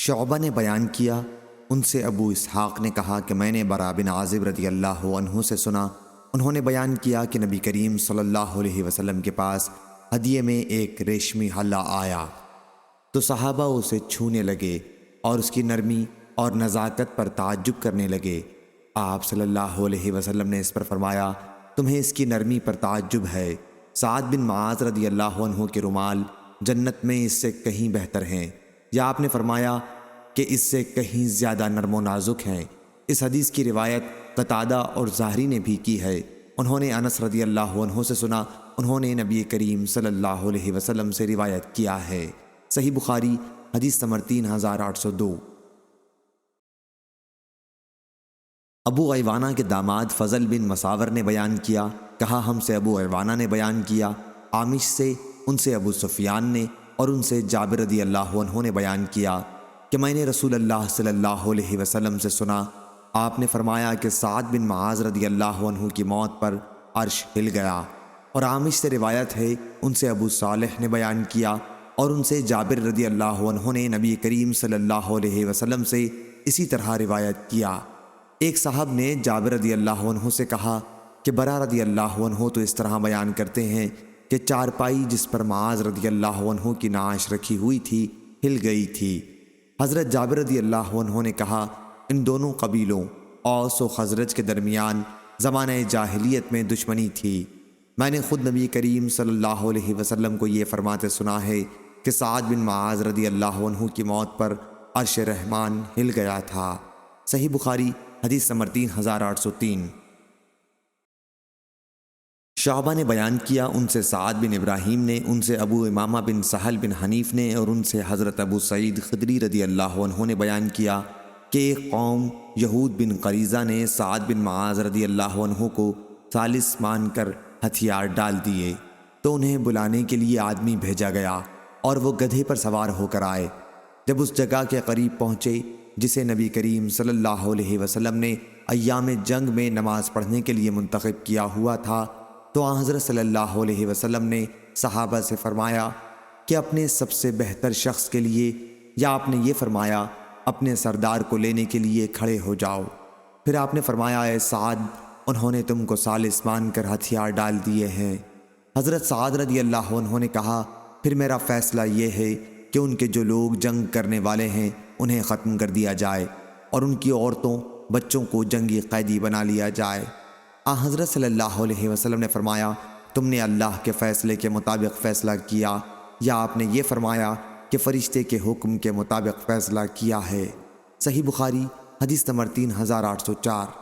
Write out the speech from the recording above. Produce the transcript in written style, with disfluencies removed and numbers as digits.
شعبہ نے بیان کیا، ان سے ابو اسحاق نے کہا کہ میں نے برا بن عازب رضی اللہ عنہ سے سنا، انہوں نے بیان کیا کہ نبی کریم صلی اللہ علیہ وسلم کے پاس ہدیے میں ایک ریشمی ہلا آیا تو صحابہ اسے چھونے لگے اور اس کی نرمی اور نزاکت پر تعجب کرنے لگے۔ آپ صلی اللہ علیہ وسلم نے اس پر فرمایا، تمہیں اس کی نرمی پر تعجب ہے؟ سعد بن معاذ رضی اللہ عنہ کے رومال جنت میں اس سے کہیں بہتر ہیں، یا آپ نے فرمایا کہ اس سے کہیں زیادہ نرم و نازک ہیں۔ اس حدیث کی روایت قتادہ اور زہری نے بھی کی ہے۔ انہوں نے انس رضی اللہ عنہ سے سنا، انہوں نے نبی کریم صلی اللہ علیہ وسلم سے روایت کیا ہے۔ صحیح بخاری حدیث نمبر 3802۔ ابو غیوانہ کے داماد فضل بن مساور نے بیان کیا، کہا ہم سے ابو غیوانہ نے بیان کیا، عامش سے، ان سے ابو سفیان نے، اور ان سے جابر رضی اللہ عنہ نے بیان کیا کہ میں نے رسول اللہ صلی اللہ علیہ وسلم سے سنا، آپ نے فرمایا کہ سعد بن معاذ رضی اللہ عنہ کی موت پر عرش ہل گیا۔ اور عامش سے روایت ہے، ان سے ابو صالح نے بیان کیا، اور ان سے جابر رضی اللہ عنہ نے نبی کریم صلی اللہ علیہ وسلم سے اسی طرح روایت کیا۔ ایک صاحب نے جابر رضی اللہ عنہ سے کہا کہ برا رضی اللہ عنہ تو اس طرح بیان کرتے ہیں کہ چارپائی جس پر معاذ رضی اللہ عنہ کی نعش رکھی ہوئی تھی ہل گئی تھی۔ حضرت جابر رضی اللہ عنہ نے کہا، ان دونوں قبیلوں اوس و خزرج کے درمیان زمانہ جاہلیت میں دشمنی تھی۔ میں نے خود نبی کریم صلی اللہ علیہ وسلم کو یہ فرماتے سنا ہے کہ سعد بن معاذ رضی اللہ عنہ کی موت پر عرش رحمان ہل گیا تھا۔ صحیح بخاری حدیث نمبر 3803۔ شعبہ نے بیان کیا، ان سے سعد بن ابراہیم نے، ان سے ابو امامہ بن سہل بن حنیف نے، اور ان سے حضرت ابو سعید خدری رضی اللہ عنہ نے بیان کیا کہ ایک قوم یہود بن قریظہ نے سعد بن معاذ رضی اللہ عنہ کو ثالث مان کر ہتھیار ڈال دیے تو انہیں بلانے کے لیے آدمی بھیجا گیا اور وہ گدھے پر سوار ہو کر آئے۔ جب اس جگہ کے قریب پہنچے جسے نبی کریم صلی اللہ علیہ وسلم نے ایام جنگ میں نماز پڑھنے کے لیے منتخب کیا ہوا تھا، تو آن حضرت صلی اللہ علیہ وسلم نے صحابہ سے فرمایا کہ اپنے سب سے بہتر شخص کے لیے، یا آپ نے یہ فرمایا اپنے سردار کو لینے کے لیے کھڑے ہو جاؤ۔ پھر آپ نے فرمایا، اے سعد، انہوں نے تم کو ثالث مان کر ہتھیار ڈال دیے ہیں۔ حضرت سعد رضی اللہ عنہ نے کہا، پھر میرا فیصلہ یہ ہے کہ ان کے جو لوگ جنگ کرنے والے ہیں انہیں ختم کر دیا جائے، اور ان کی عورتوں بچوں کو جنگی قیدی بنا لیا جائے۔ حضرت صلی اللہ علیہ وسلم نے فرمایا، تم نے اللہ کے فیصلے کے مطابق فیصلہ کیا، یا آپ نے یہ فرمایا کہ فرشتے کے حکم کے مطابق فیصلہ کیا ہے۔ صحیح بخاری حدیث نمبر 3804۔